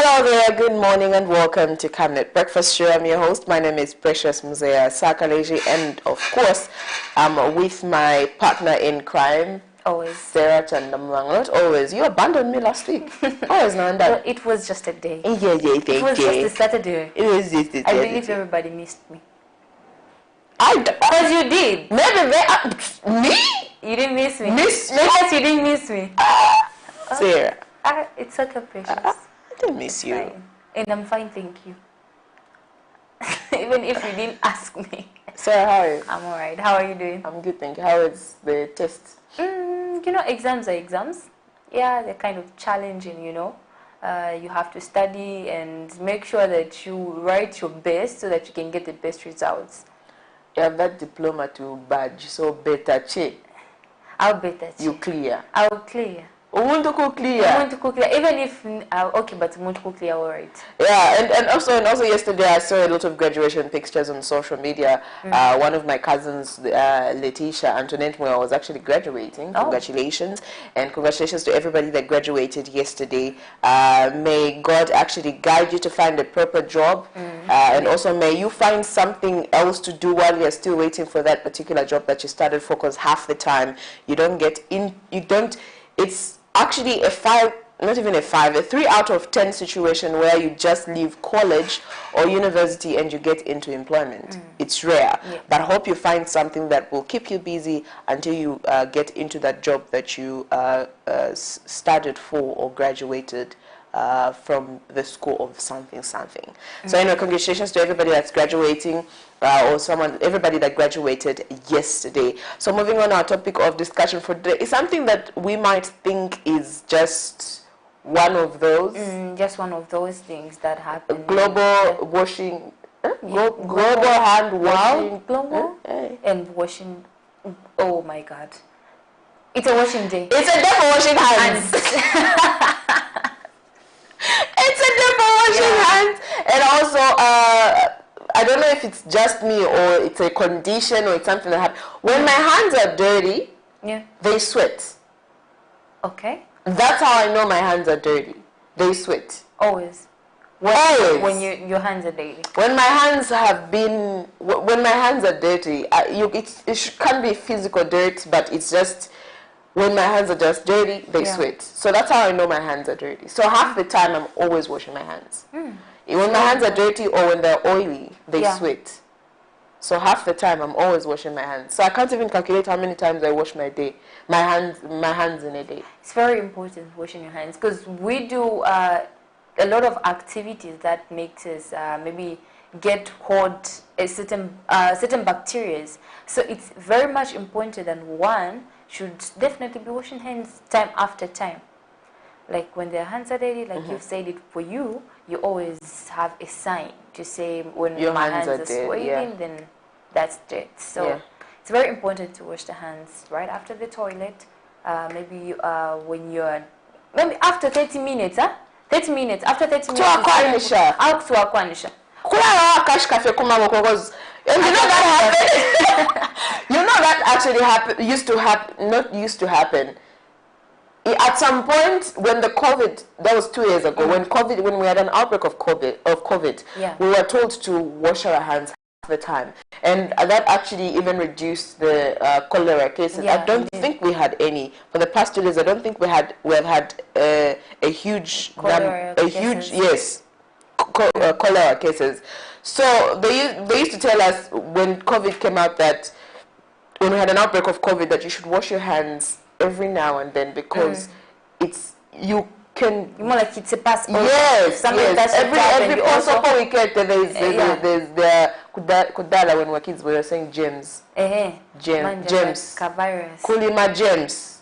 Hello there, good morning and welcome to Camnet Breakfast Show. I'm your host. My name is Precious Muzea Sakaleji, and of course, I'm with my partner in crime, always Sarah Chandamwang. Not always. You abandoned me last week. Always now and then. Well, it was just a day. Yeah, it was just a Saturday. It was just a Saturday. I believe everybody missed me. Because you did. Maybe me? You didn't miss me. Miss me? Yes, you didn't miss me. Sarah. It's okay, Precious. I didn't miss you. Fine. And I'm fine, thank you. Even if you didn't ask me. Sarah, how are you? I'm alright. How are you doing? I'm good, thank you. How is the test? You know, exams are exams. Yeah, they're kind of challenging, you know. You have to study and make sure that you write your best so that you can get the best results. You have that diploma to badge, so better check. I'll better check. You clear. I'll clear. I want to go clear. I want to go clear. Even if okay, but I want to go clear, all right. Yeah, and also yesterday I saw a lot of graduation pictures on social media. One of my cousins, Letitia Antoinette Moya, was actually graduating. Oh. Congratulations, and congratulations to everybody that graduated yesterday. May God actually guide you to find a proper job, and also may you find something else to do while you're still waiting for that particular job that you started for. Because half the time you don't get in, it's actually a 3 out of 10 situation where you just leave college or university and you get into employment. It's rare, but I hope you find something that will keep you busy until you get into that job that you studied for or graduated from the school of something. So anyway, congratulations to everybody that's graduating, everybody that graduated yesterday. So moving on, our topic of discussion for today is something that we might think is just one of those. Just one of those things that happen. Global washing, global hand washing. Global and washing. Oh my God. It's a washing day. It's a day for washing hands. It's a day for washing hands. And also, I don't know if it's just me or it's a condition or it's something that happens. When my hands are dirty, they sweat. Okay. That's how I know my hands are dirty. They sweat. Always. Always. When your hands are dirty. When my hands are dirty, it can't be physical dirt, but it's just when my hands are just dirty, they sweat. So that's how I know my hands are dirty. So half the time I'm always washing my hands. When my hands are dirty or when they're oily, they sweat. So half the time I'm always washing my hands. So I can't even calculate how many times I wash my hands in a day. It's very important washing your hands because we do a lot of activities that makes us maybe get hold certain bacteria. So it's very much important that one should definitely be washing hands time after time. Like when their hands are dirty, like you've said it for you, you always have a sign to say when your my hands are swelling, then that's dirt. So it's very important to wash the hands right after the toilet. Maybe when you're after 30 minutes, 30 minutes. After 30 minutes, out to Akwanisha. And you know that happened. You know that actually not used to happen. At some point, when the COVID, that was 2 years ago, when we had an outbreak of COVID, we were told to wash our hands half the time, and that actually even reduced the cholera cases. I don't think we had any for the past 2 years. I don't think we have had a huge cholera cases. So they used to tell us when COVID came out that when we had an outbreak of COVID that you should wash your hands every now and then because you can more like it's a passport. Yes. Every possible weekend there's the kudala when we're kids we were saying gems. Gems. Kulima gems.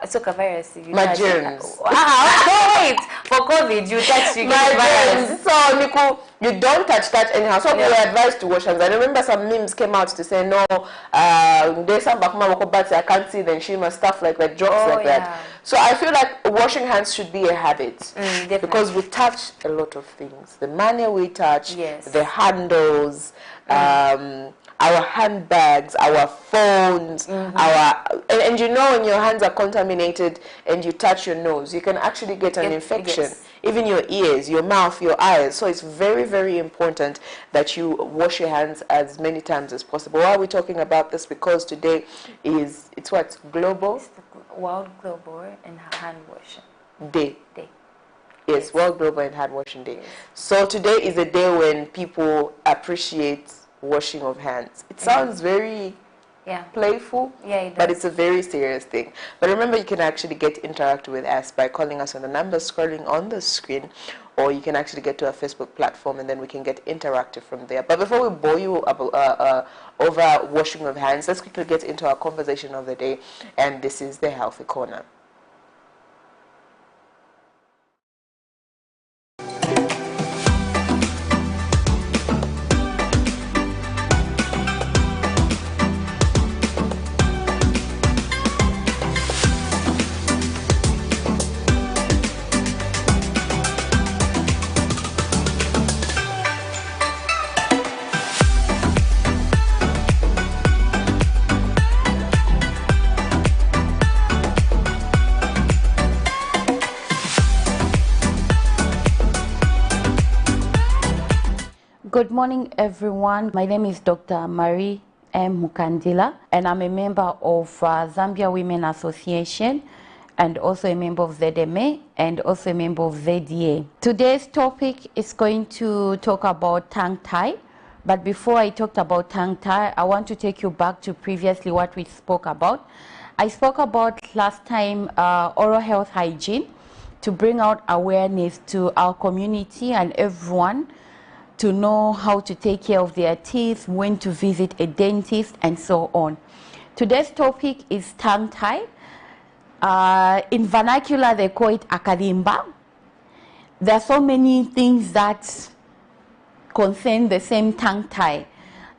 So virus. My germs. Wait. For COVID, you touch you get virus. So Nico, you don't touch that anyhow. So we were advised to wash hands. I remember some memes came out to say no. There's some I can't see the shima stuff like that, jokes like that. So I feel like washing hands should be a habit because we touch a lot of things. The money we touch, the handles. our handbags, our phones, and you know, when your hands are contaminated and you touch your nose, you can actually get an infection. Yes. Even your ears, your mouth, your eyes. So it's very, very important that you wash your hands as many times as possible. Why are we talking about this? Because today it's what? Global? It's the World Global and Hand Washing Day. Yes, World Global and Hand Washing Day. Yes. So today is a day when people appreciate washing of hands. It sounds very playful, but it's a very serious thing. But remember, you can actually get interactive with us by calling us on the number scrolling on the screen, or you can actually get to our Facebook platform and then we can get interactive from there. But before we bore you about, over washing of hands, let's quickly get into our conversation of the day, and this is the Healthy Corner. Good morning, everyone. My name is Dr. Marie M. Mukandila, and I'm a member of Zambia Women Association, and also a member of ZMA, and also a member of ZDA. Today's topic is going to talk about tongue tie. But before I talked about tongue tie, I want to take you back to previously what we spoke about. I spoke about last time oral health hygiene, to bring out awareness to our community and everyone to know how to take care of their teeth, when to visit a dentist, and so on. Today's topic is tongue tie. In vernacular, they call it akalimba. There are so many things that concern the same tongue tie.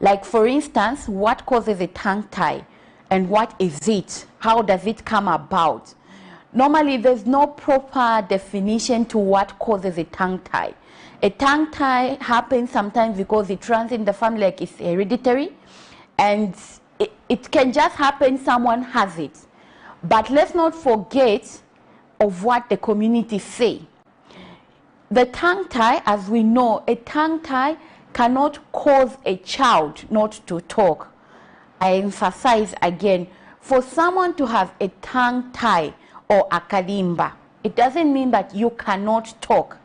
Like, for instance, what causes a tongue tie and what is it? How does it come about? Normally, there's no proper definition to what causes a tongue tie. A tongue tie happens sometimes because it runs in the family, like it's hereditary, and it can just happen, someone has it. But let's not forget of what the community say. The tongue tie, as we know, a tongue tie cannot cause a child not to talk. I emphasize again, for someone to have a tongue tie or akalimba, it doesn't mean that you cannot talk.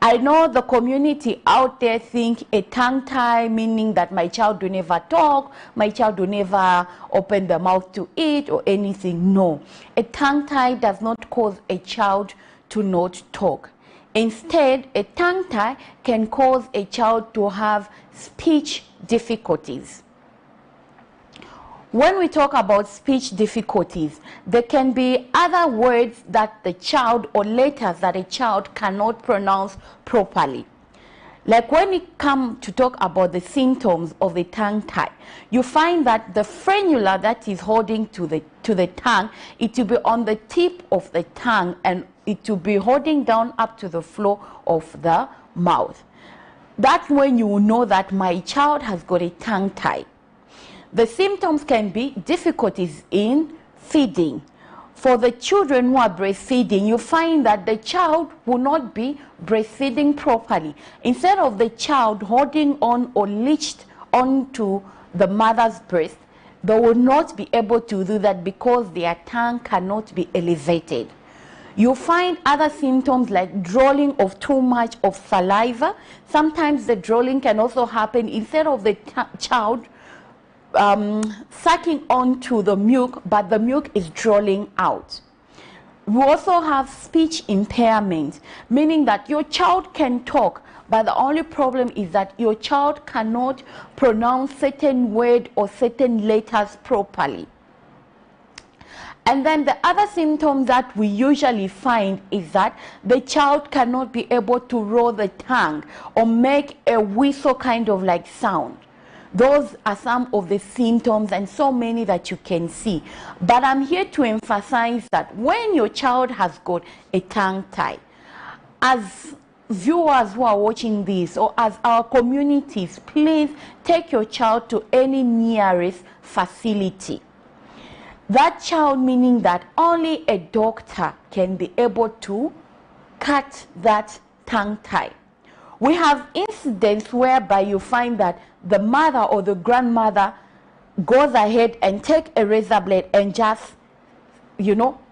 I know the community out there think a tongue tie meaning that my child will never talk, my child will never open the mouth to eat or anything. No, a tongue tie does not cause a child to not talk. Instead, a tongue tie can cause a child to have speech difficulties. When we talk about speech difficulties, there can be other words that the child, or letters that a child cannot pronounce properly. Like when we come to talk about the symptoms of a tongue tie, you find that the frenula that is holding to the tongue, it will be on the tip of the tongue and it will be holding down up to the floor of the mouth. That's when you will know that my child has got a tongue tie. The symptoms can be difficulties in feeding. For the children who are breastfeeding, you find that the child will not be breastfeeding properly. Instead of the child holding on or latched onto the mother's breast, they will not be able to do that because their tongue cannot be elevated. You find other symptoms like drooling of too much of saliva. Sometimes the drooling can also happen instead of the child sucking onto the milk, but the milk is drooling out. We also have speech impairment, meaning that your child can talk, but the only problem is that your child cannot pronounce certain words or certain letters properly. And then the other symptom that we usually find is that the child cannot be able to roll the tongue or make a whistle kind of like sound. Those are some of the symptoms, and so many that you can see. But I'm here to emphasize that when your child has got a tongue tie, as viewers who are watching this, or as our communities, please take your child to any nearest facility. That child meaning that only a doctor can be able to cut that tongue tie. We have incidents whereby you find that the mother or the grandmother goes ahead and take a razor blade and just,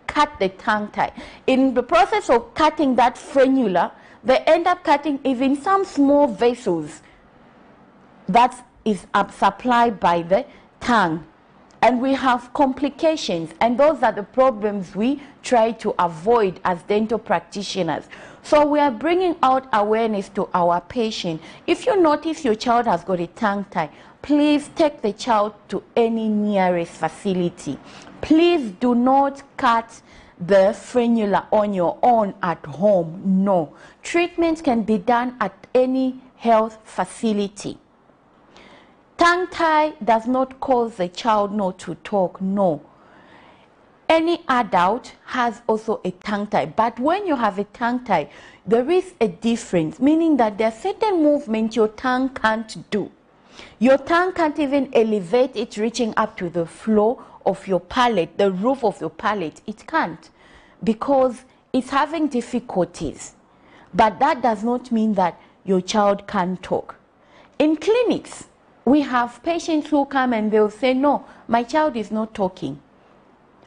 cut the tongue tie. In the process of cutting that frenula, they end up cutting even some small vessels that is supplied by the tongue. And we have complications, and those are the problems we try to avoid as dental practitioners. So we are bringing out awareness to our patient. If you notice your child has got a tongue tie, please take the child to any nearest facility. Please do not cut the frenula on your own at home. No. Treatment can be done at any health facility. Tongue tie does not cause the child not to talk, no. Any adult has also a tongue tie, but when you have a tongue tie, there is a difference, meaning that there are certain movements your tongue can't do. Your tongue can't even elevate it reaching up to the floor of your palate, the roof of your palate. It can't, because it's having difficulties. But that does not mean that your child can't talk. In clinics, we have patients who come and they'll say, no, my child is not talking.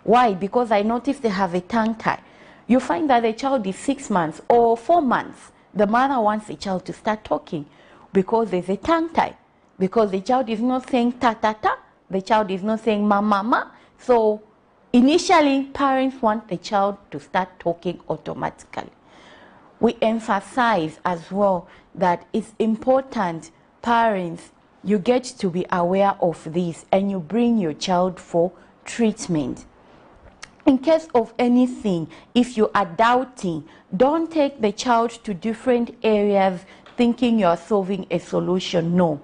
Why? Because I noticed they have a tongue tie. You find that the child is 6 months or 4 months. The mother wants the child to start talking because there's a tongue tie. Because the child is not saying ta-ta-ta. The child is not saying ma-ma-ma. So initially, parents want the child to start talking automatically. We emphasize as well that it's important, parents, you get to be aware of this and you bring your child for treatment. In case of anything, if you are doubting, don't take the child to different areas thinking you are solving a solution. No.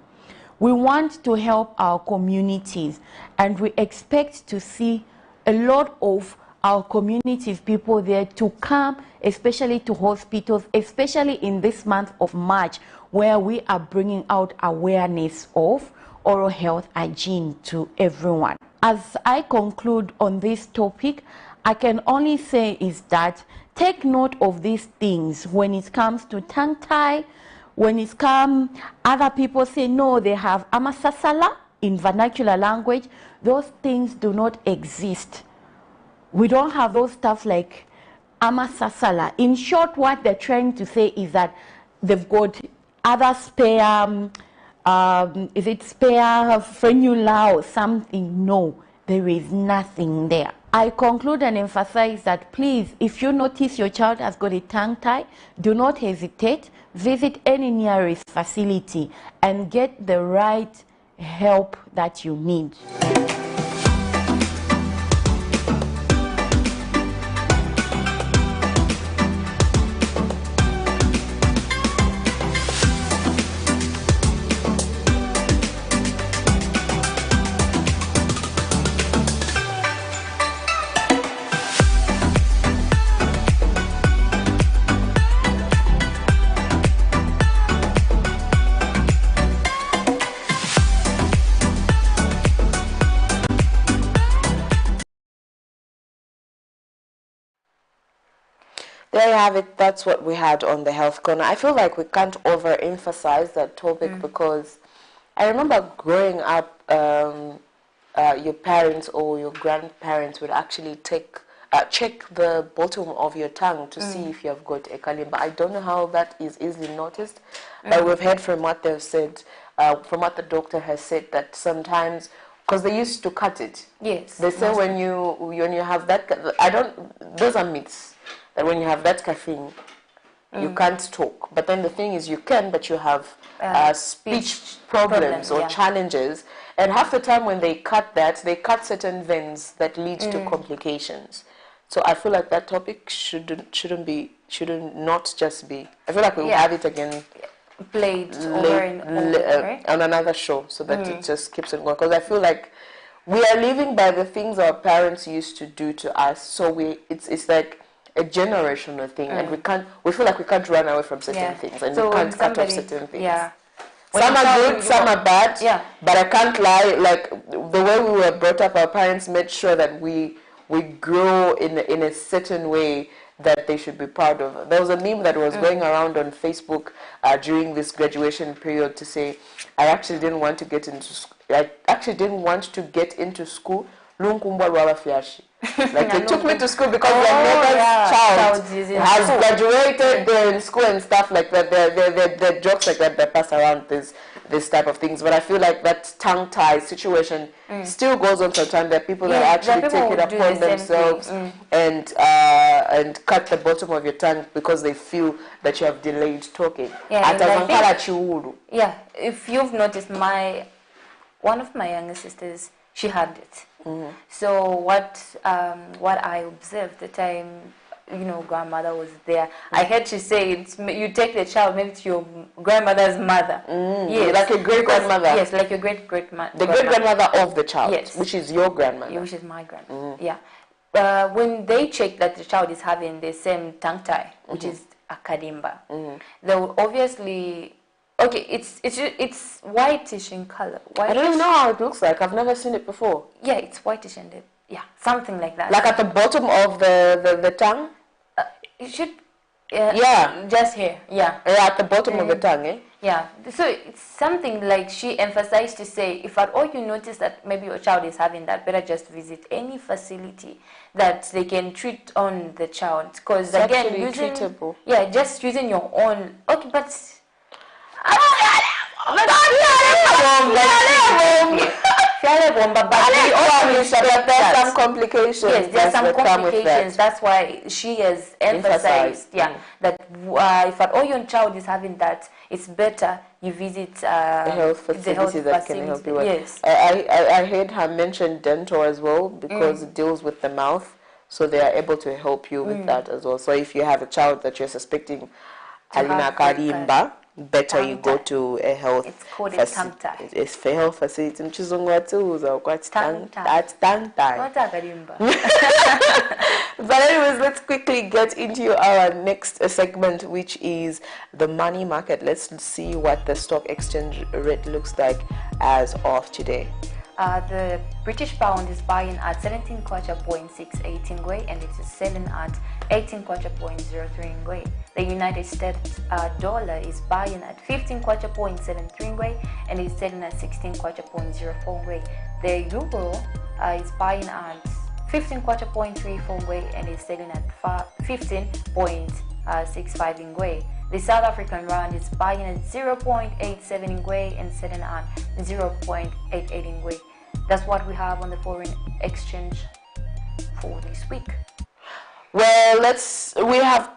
We want to help our communities, and we expect to see a lot of our communities people there to come, especially to hospitals, especially in this month of March, where we are bringing out awareness of oral health hygiene to everyone. As I conclude on this topic, I can only say is that take note of these things when it comes to tongue tie. When it comes, other people say no, they have amasasala in vernacular language. Those things do not exist. We don't have those stuff like amasasala. In short, what they're trying to say is that they've got other spare, is it spare frenula or something? No, there is nothing there. I conclude and emphasize that please, if you notice your child has got a tongue tie, do not hesitate. Visit any nearest facility and get the right help that you need. There you have it. That's what we had on the Health Corner. I feel like we can't overemphasize that topic because I remember growing up, your parents or your grandparents would actually check the bottom of your tongue to see if you have got a kalimba. I don't know how that is easily noticed, but we've heard from what they've said, from what the doctor has said, that sometimes, because they used to cut it. Yes. They say when you have that, those are myths. That when you have that caffeine, you can't talk. But then the thing is, you can, but you have speech problems or challenges. And half the time when they cut that, they cut certain veins that lead to complications. So I feel like that topic should not just be. I feel like we will have it again. Played over and over, right? On another show, so that it just keeps on going. Because I feel like we are living by the things our parents used to do to us. So it's like a generational thing, and we feel like we can't run away from certain things, and we can't cut off certain things. Yeah. Some are good, some are bad. Yeah. But I can't lie. Like the way we were brought up, our parents made sure that we grow in a certain way that they should be proud of. There was a meme that was going around on Facebook during this graduation period to say, I actually didn't want to get into school. Like they took me to school because their neighbor's child has graduated, they're in school and stuff like that. They're jokes like that pass around this type of things. But I feel like that tongue tie situation still goes on sometimes. There are people that actually take it upon themselves and cut the bottom of your tongue because they feel that you have delayed talking. Yeah, if you've noticed, one of my younger sisters, she had it. So what I observed the time, grandmother was there, I heard she say, you take the child maybe to your grandmother's mother. Yes. Like a great-grandmother. Yes, like your great-grandmother. The great-grandmother of the child, yes. Which is your grandmother. Which is my grandmother, yeah. When they check that the child is having the same tongue tie, which is a kadimba, they will obviously... Okay, it's whitish in color. Whitish. I don't even know how it looks like. I've never seen it before. Yeah, it's whitish and something like that. Like at the bottom of the tongue? You should... Just here, at the bottom of the tongue, eh? Yeah, so it's something like she emphasized to say, if at all you notice that maybe your child is having that, better just visit any facility that they can treat on the child. Because again, treatable. Just using your own... Okay, but... But there's some complications. Yes, there's some complications. That's why she has emphasized, that if at all your child is having that, it's better you visit a health facility that can help you. Yes. I heard her mention dental as well because it deals with the mouth, so they are able to help you with that as well. So if you have a child that you're suspecting Alina Karimba, better you go to a health facility. It's for health facility. That's tongue tie. But anyways, let's quickly get into our next segment, which is the money market. Let's see what the stock exchange rate looks like as of today. The British pound is buying at 17.68 ingwe and it is selling at 18.03 ingwe. The United States dollar is buying at 15.73 ingwe and is selling at 16.04 ingwe. The euro is buying at 15.34 ingwe and is selling at 15.65 ingwe. The South African rand is buying at 0.87 ingwe and selling at 0.88 ingwe. That's what we have on the foreign exchange for this week. Well, we've had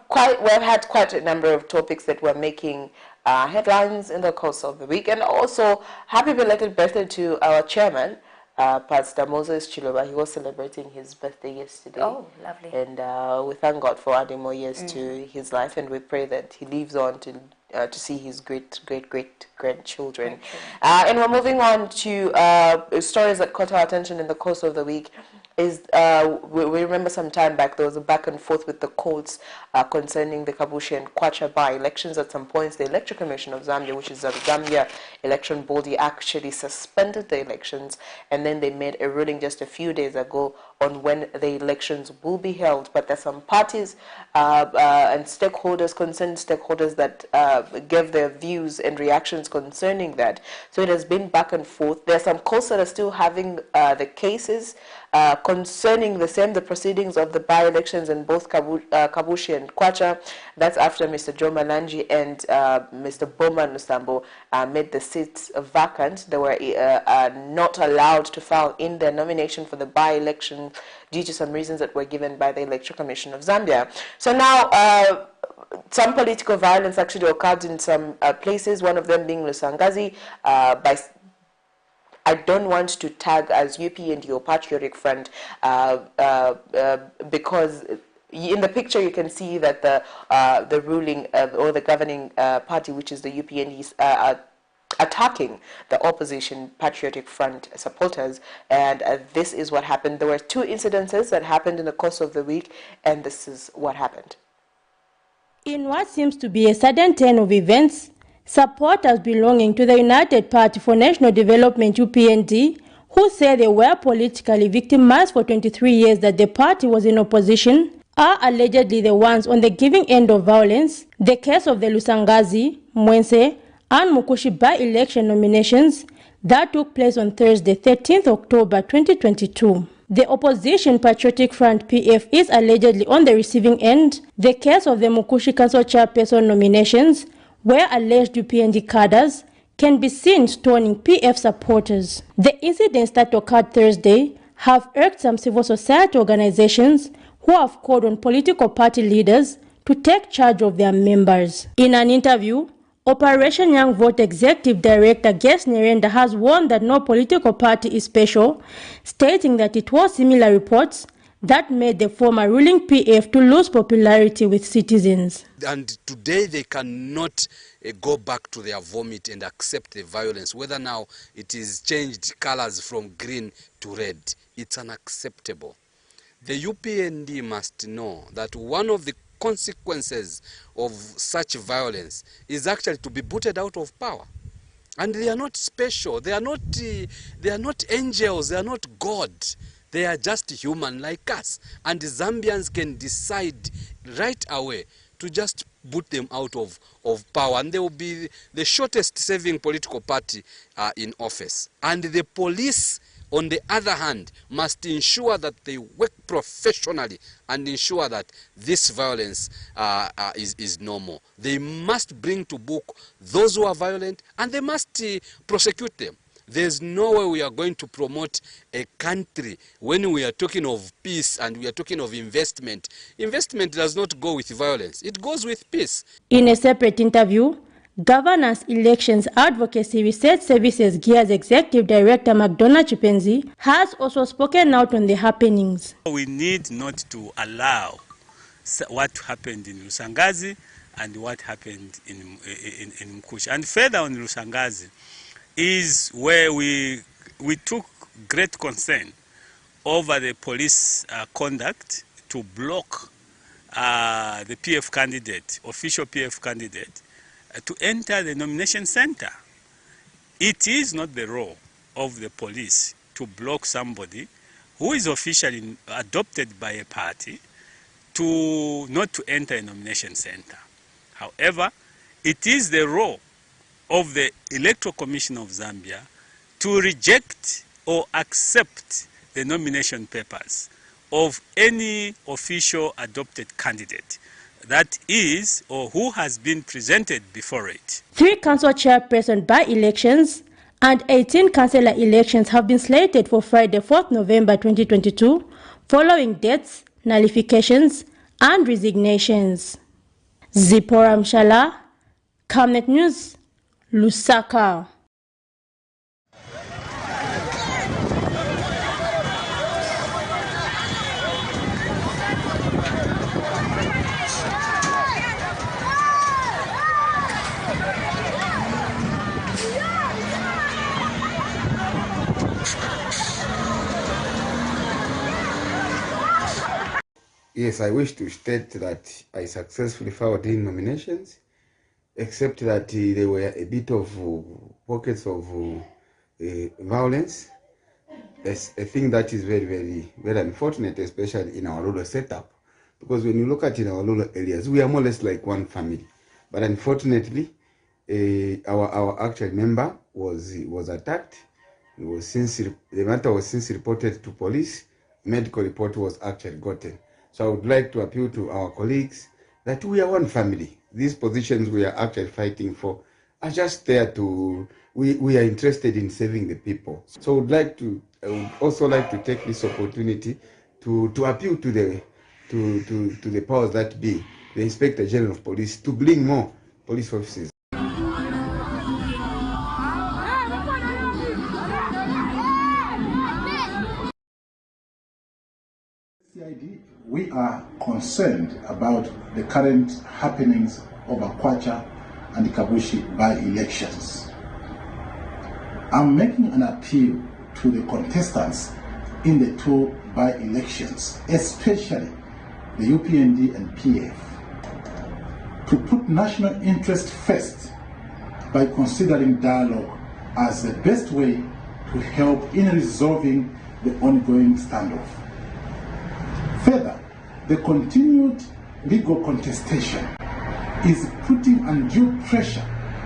quite a number of topics that were making headlines in the course of the week, and also happy belated birthday to our chairman, Pastor Moses Chiloba. He was celebrating his birthday yesterday. Oh, lovely. And we thank God for adding more years to his life, and we pray that he lives on to see his great grandchildren. And we're moving on to stories that caught our attention in the course of the week. We remember some time back there was a back and forth with the courts concerning the Kabushi and Kwacha by-elections. At some points, the Electoral Commission of Zambia, which is the Zambia election body, actually suspended the elections, and then they made a ruling just a few days ago on when the elections will be held. But there's some parties and stakeholders, concerned stakeholders, that gave their views and reactions concerning that. So it has been back and forth. There are some courts that are still having the cases concerning the proceedings of the by-elections in both Kabushi and Kwacha. That's after Mr. Joe Malanji and Mr. Boma Nusambo made the seats vacant. They were not allowed to file in their nomination for the by-election due to some reasons that were given by the Electoral Commission of Zambia. So now some political violence actually occurred in some places, one of them being Lusangazi, I don't want to tag as UP and your patriotic front because in the picture you can see that the ruling or the governing party, which is the UPND, attacking the opposition Patriotic Front supporters, and this is what happened. There were 2 incidences that happened in the course of the week, and this is what happened. In what seems to be a sudden turn of events, supporters belonging to the United Party for National Development UPND, who say they were politically victimized for 23 years that the party was in opposition, are allegedly the ones on the giving end of violence. The case of the Lusangazi, Mwense, and Mukushi by-election nominations that took place on Thursday, 13th October 2022. The opposition Patriotic Front PF is allegedly on the receiving end. The case of the Mukushi Council chairperson nominations, where alleged UPND cadres can be seen stoning PF supporters. The incidents that occurred Thursday have irked some civil society organizations who have called on political party leaders to take charge of their members. In an interview, Operation Young Vote Executive Director Ges Nerenda has warned that no political party is special, stating that it was similar reports that made the former ruling PF to lose popularity with citizens. And today they cannot go back to their vomit and accept the violence, whether now it is changed colors from green to red. It's unacceptable. The UPND must know that one of the consequences of such violence is actually to be booted out of power. And they are not special. They are not angels. They are not God. They are just human like us. And the Zambians can decide right away to just boot them out of power. And they will be the shortest serving political party in office. And the police, on the other hand, must ensure that they work professionally and ensure that this violence is normal. They must bring to book those who are violent, and they must prosecute them. There's no way we are going to promote a country when we are talking of peace and we are talking of investment. Investment does not go with violence. It goes with peace. In a separate interview, Governance, Elections, Advocacy, Research Services GEAR's Executive Director McDonough Chipenzi has also spoken out on the happenings. We need not to allow what happened in Lusangazi and what happened in Mkushi. And further on Lusangazi is where we took great concern over the police conduct to block the PF candidate, official PF candidate, to enter the nomination center. It is not the role of the police to block somebody who is officially adopted by a party not to enter a nomination center. However, it is the role of the Electoral Commission of Zambia to reject or accept the nomination papers of any official adopted candidate that is or who has been presented before it. 3 council chairperson by-elections and 18 councillor elections have been slated for Friday, 4th November 2022, following deaths, nullifications, and resignations. Zipporah Mshala, Camnet News, Lusaka. Yes, I wish to state that I successfully filed in nominations, except that there were a bit of pockets of violence. A thing that is very, very, very unfortunate, especially in our rural setup, because when you look at in our rural areas, we are more or less like one family. But unfortunately, our actual member was attacked. The matter was since reported to police. Medical report was actually gotten. So I would like to appeal to our colleagues that we are one family. These positions we are actually fighting for are just there to, we are interested in saving the people. So I would also like to take this opportunity to appeal to the powers that be, the Inspector General of Police, to bring more police officers. We are concerned about the current happenings of Akwacha and the Kabushi by-elections. I'm making an appeal to the contestants in the two by-elections, especially the UPND and PF, to put national interest first by considering dialogue as the best way to help in resolving the ongoing standoff. Further, the continued legal contestation is putting undue pressure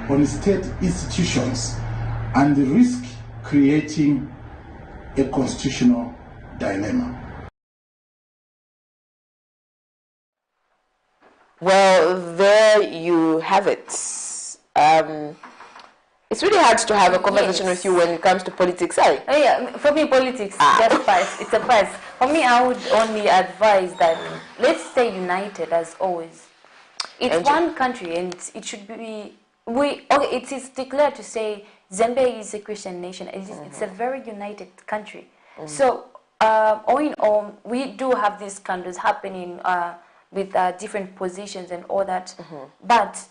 on state institutions and risk creating a constitutional dilemma. Well, there you have it. It's really hard to have a conversation with you when it comes to politics. Oh, yeah, for me, politics, that's a pass. It's a pass. For me, I would only advise that let's stay united as always. It's one country, and it should be. It is declared to say Zambia is a Christian nation. It's a very united country. So, all in all, we do have these scandals happening with different positions and all that. But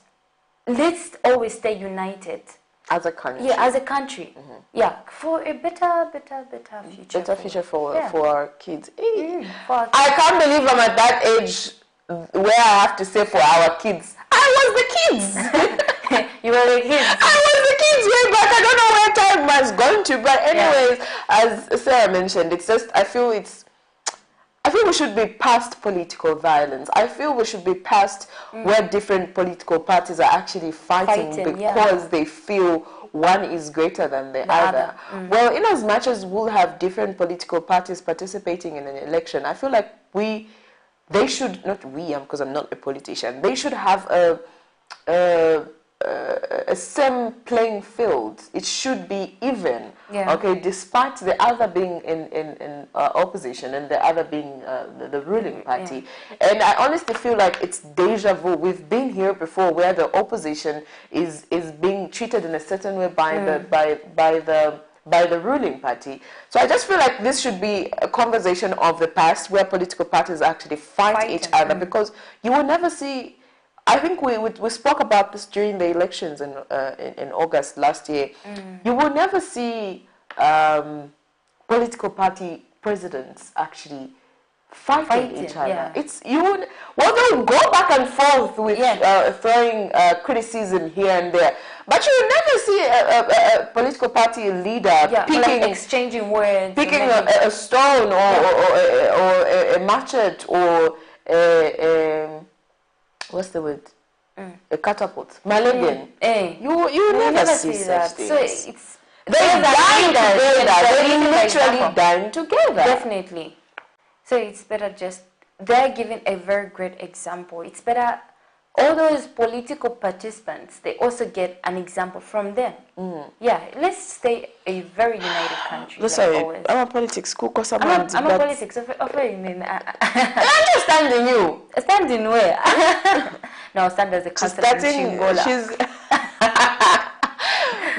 let's always stay united. As a country. Yeah, as a country. Yeah, for a better future. Better future for our kids. I can't believe I'm at that age where I have to say for our kids. I was the kids. You were the kids. I was the kids way back. I don't know where time has gone to. But anyways, as Sarah mentioned, it's just, I feel we should be past political violence. I feel we should be past where different political parties are actually fighting because they feel one is greater than the other. Well, in as much as we'll have different political parties participating in an election, I feel like they should, not we, because I'm not a politician, they should have a same playing field. It should be even, okay, despite the other being in opposition and the other being the ruling party. And I honestly feel like it's deja vu. We've been here before where the opposition is being treated in a certain way by the ruling party. So I just feel like this should be a conversation of the past where political parties actually fight each other, because you will never see. I think we spoke about this during the elections in August last year. You will never see political party presidents actually fighting each other. They'll go back and forth with throwing criticism here and there, but you will never see a political party leader exchanging words, picking a stone or a machete or what's the word? A catapult. Malegen. You never see such things. So they're dying together. They're literally dying together. Definitely. So it's better they're giving a very great example. It's better all those political participants, they also get an example from them. Yeah, let's stay a very united country. Sorry, I'm a politics. I'm a politics. I'm just standing you. Standing where? No, stand as a councillor. She's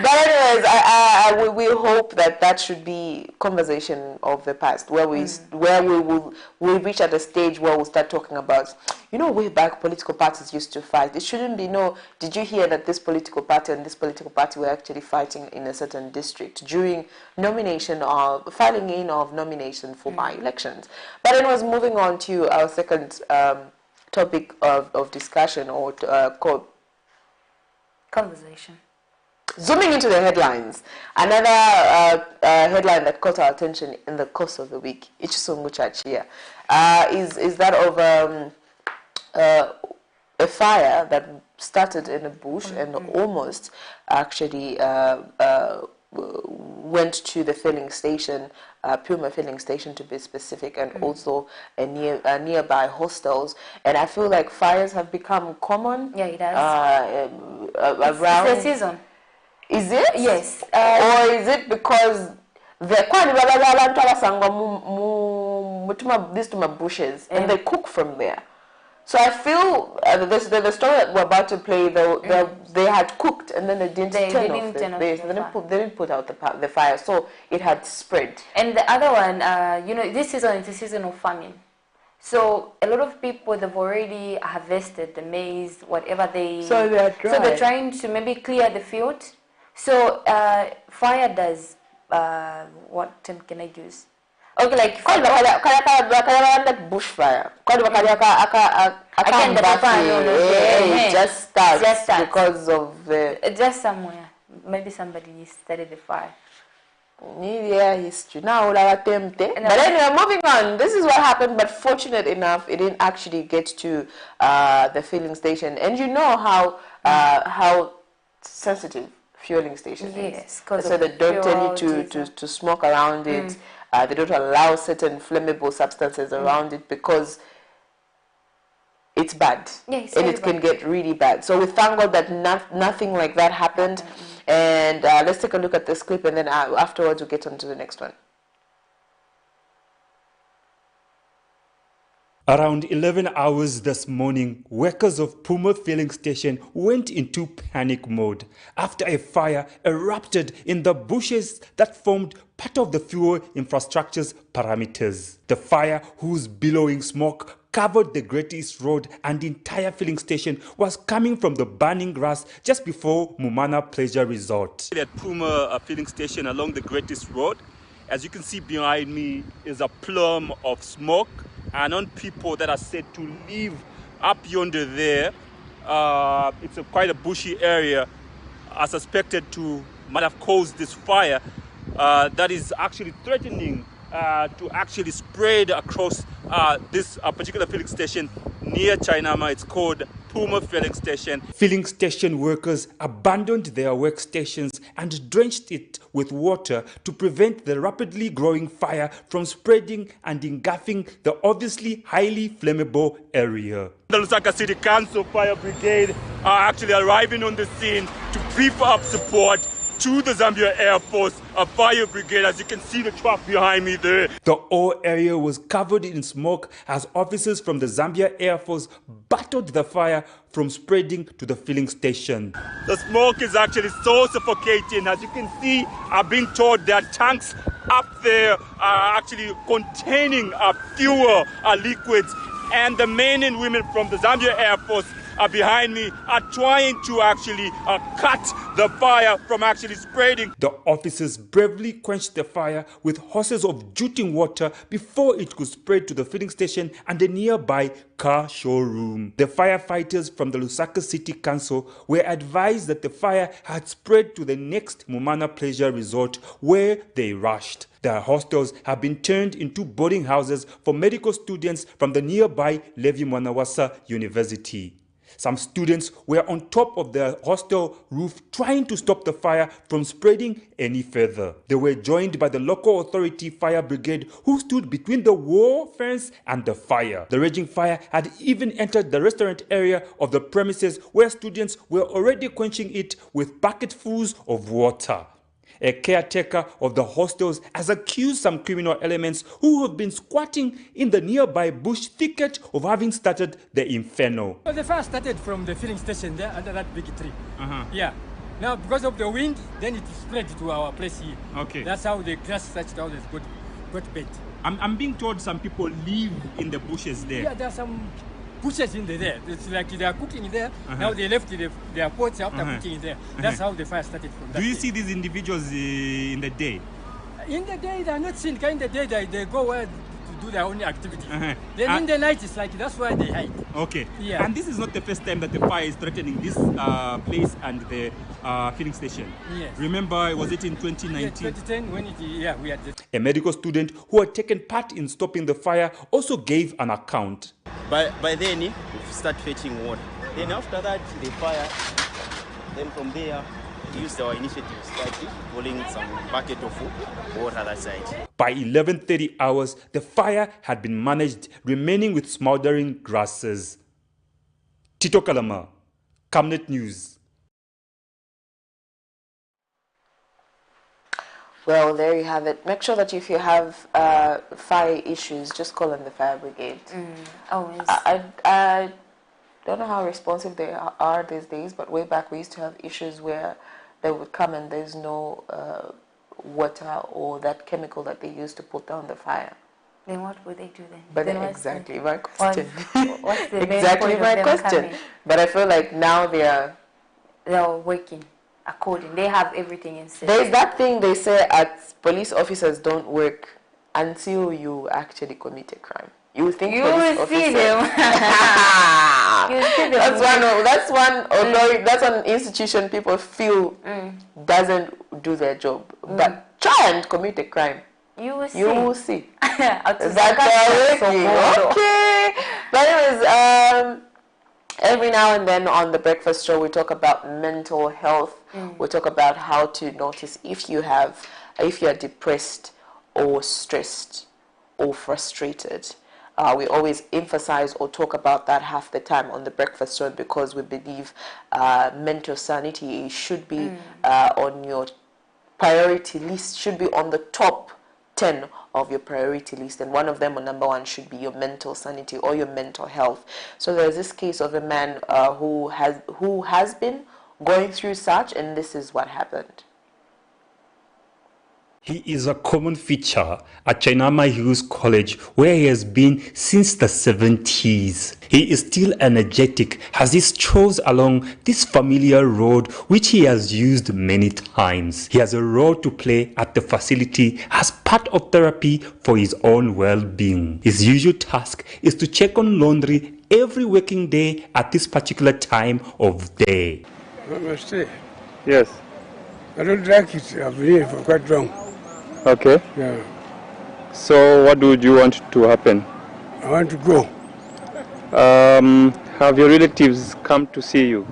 But anyways, we hope that should be conversation of the past, where we will reach at a stage where we'll start talking about, way back political parties used to fight. It shouldn't be did you hear that this political party and this political party were actually fighting in a certain district during nomination or filing in of nomination for my elections. But anyways, moving on to our second topic of discussion or conversation. Zooming into the headlines, another headline that caught our attention in the course of the week, Ichisungu Church here, is that of a fire that started in a bush and almost actually went to the filling station, Puma filling station to be specific, and also nearby hostels. And I feel like fires have become common. Yeah, it has. Around. It's the season. Is it? Yes. Or is it because these bushes and they cook from there? So I feel the story that we're about to play, they had cooked and then they didn't turn off. They didn't put out the fire, so it had spread. And the other one, this season is a season of famine. So a lot of people, they've already harvested the maize, whatever they. So they're dry. So they're trying to maybe clear the field. So fire does what term can I use? Okay, like kali bushfire. It just starts because of just somewhere. Maybe somebody started the fire. Yeah, history. Now, but anyway, moving on. This is what happened, but fortunate enough, it didn't actually get to the filling station. And you know how sensitive fueling station is. So they don't tell you to smoke around it. They don't allow certain flammable substances around it because it's bad. Yes, and it can get really bad. So we thank God that nothing like that happened. And let's take a look at this clip, and then afterwards we'll get on to the next one. Around 11 hours this morning, workers of Puma filling station went into panic mode after a fire erupted in the bushes that formed part of the fuel infrastructure's parameters. The fire, whose billowing smoke covered the Great East Road and the entire filling station, was coming from the burning grass just before Mumana Pleasure Resort. At Puma filling station along the Great East Road, as you can see behind me is a plume of smoke, and on people that are said to live up yonder there. It's quite a bushy area, are suspected to might have caused this fire that is actually threatening to actually spread across this particular filling station near Chainama. It's called Puma filling station. Filling station workers abandoned their workstations and drenched it with water to prevent the rapidly growing fire from spreading and engulfing the obviously highly flammable area. The Lusaka City Council Fire Brigade are actually arriving on the scene to beef up support to the Zambia Air Force Fire Brigade. As you can see the truck behind me there. The whole area was covered in smoke as officers from the Zambia Air Force battled the fire from spreading to the filling station. The smoke is actually so suffocating. As you can see, I've been told there are tanks up there actually containing fuel liquids, and the men and women from the Zambia Air Force behind me are trying to actually cut the fire from actually spreading. The officers bravely quenched the fire with hoses of jutting water before it could spread to the filling station and the nearby car showroom. The firefighters from the Lusaka City Council were advised that the fire had spread to the next Mumana Pleasure Resort, where they rushed. The hostels have been turned into boarding houses for medical students from the nearby Levi Mwanawasa University. Some students were on top of the hostel roof trying to stop the fire from spreading any further. They were joined by the local authority fire brigade, who stood between the wall fence and the fire. The raging fire had even entered the restaurant area of the premises, where students were already quenching it with bucketfuls of water. A caretaker of the hostels has accused some criminal elements who have been squatting in the nearby bush thicket of having started the inferno. Well, the fire started from the filling station there under that big tree. Yeah. Now, because of the wind, then it spread to our place here. Okay. That's how the grass started out as got bent. I'm being told some people live in the bushes there. Yeah, there are some bushes in there. It's like they are cooking there. Now they left their pots after cooking in there. That's how the fire started from that. Do you see these individuals in the day? In the day, they are not seen. In the day, they go where to do their own activities. Then in the night, it's like that's why they hide. Okay. Yeah. And this is not the first time that the fire is threatening this place and the filling station. Yes. Remember, was it in 2019? Yeah, 2010 when we had this. A medical student who had taken part in stopping the fire also gave an account. By then, we start fetching water. Then after that, the fire, then from there, we used our initiative to start pulling some bucket of water that side. By 11:30 hours, the fire had been managed, remaining with smoldering grasses. Tito Kalama, Camnet News. Well, there you have it. Make sure that if you have fire issues, just call on the fire brigade. Always. I don't know how responsive they are these days, but way back we used to have issues where they would come and there's no water or that chemical that they use to put down the fire. Then what would they do then? But then exactly my question. What's the main exactly point my of them question. coming? But I feel like now they're working according. They have everything in system. There's that thing they say at police officers don't work until you actually commit a crime. You think you will see them. You see them. That's one institution people feel doesn't do their job. But try and commit a crime. You will see. You will see. That okay. But anyways, every now and then on the breakfast show we talk about mental health. We talk about how to notice if you are depressed or stressed or frustrated. We always emphasize or talk about that half the time on the breakfast show because we believe mental sanity should be on your priority list, should be on the top 10 of your priority list, and one of them, or number one, should be your mental sanity or your mental health. So there's this case of a man who has been going through such, and this is what happened. He is a common feature at Chainama Hills College, where he has been since the 70s. He is still energetic as he strolls along this familiar road which he has used many times. He has a role to play at the facility as part of therapy for his own well-being. His usual task is to check on laundry every working day at this particular time of day. Namaste. Yes. I don't like it. I've been here for quite long. Okay. Yeah. So what would you want to happen? I want to go. Have your relatives come to see you?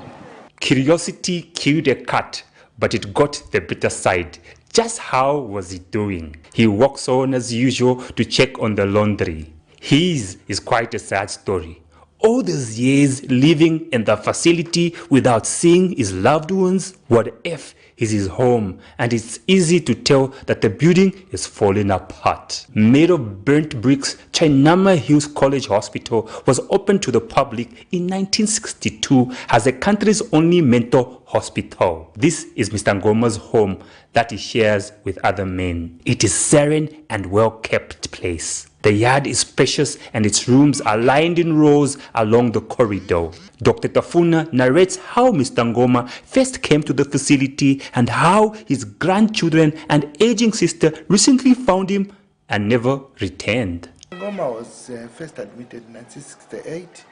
Curiosity killed a cat, but it got the better side. Just how was he doing? He walks on as usual to check on the laundry. His is quite a sad story. All those years living in the facility without seeing his loved ones, what if is his home, and it's easy to tell that the building is falling apart. Made of burnt bricks, Chainama Hills College Hospital was opened to the public in 1962 as the country's only mental hospital. This is Mr. Ngoma's home that he shares with other men. It is serene and well-kept place. The yard is spacious and its rooms are lined in rows along the corridor. Dr. Tafuna narrates how Mr. Ngoma first came to the facility and how his grandchildren and aging sister recently found him and never returned. Ngoma was first admitted in 1968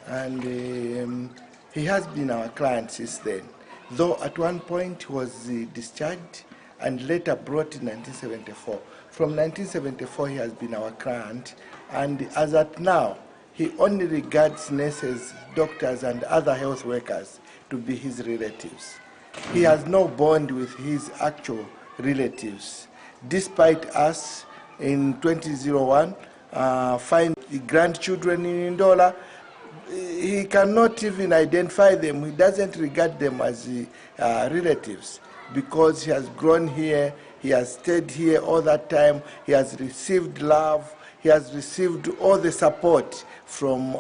and he has been our client since then. Though at one point he was discharged and later brought in 1974. From 1974 he has been our client, and as at now he only regards nurses, doctors and other health workers to be his relatives. He has no bond with his actual relatives. Despite us in 2001 find the grandchildren in Ndola, he cannot even identify them. He doesn't regard them as relatives because he has grown here, he has stayed here all that time, he has received love, he has received all the support from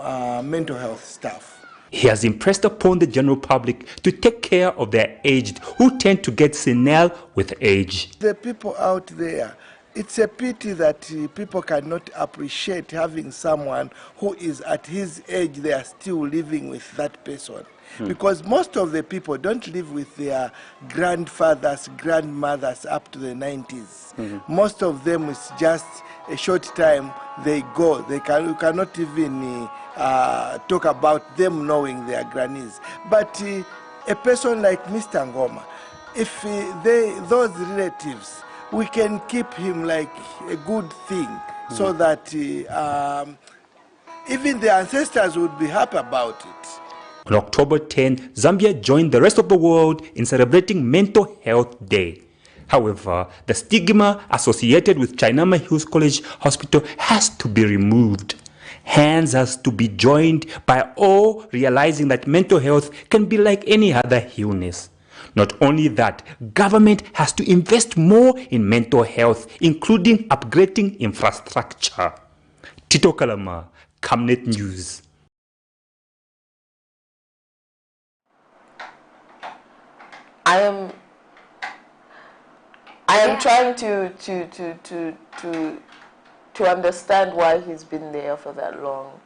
mental health staff. He has impressed upon the general public to take care of their aged who tend to get senile with age. The people out there, it's a pity that people cannot appreciate having someone who is at his age, they are still living with that person. Because most of the people don't live with their grandfathers, grandmothers up to the 90s. Most of them is just a short time, they go. You cannot even talk about them knowing their grannies. But a person like Mr. Ngoma, if those relatives, we can keep him like a good thing so that even the ancestors would be happy about it. On October 10, Zambia joined the rest of the world in celebrating Mental Health Day. However, the stigma associated with Chainama Hills College Hospital has to be removed. Hands has to be joined by all realizing that mental health can be like any other illness. Not only that, government has to invest more in mental health, including upgrading infrastructure. Tito Kalama, Camnet News. I am trying to understand why he's been there for that long.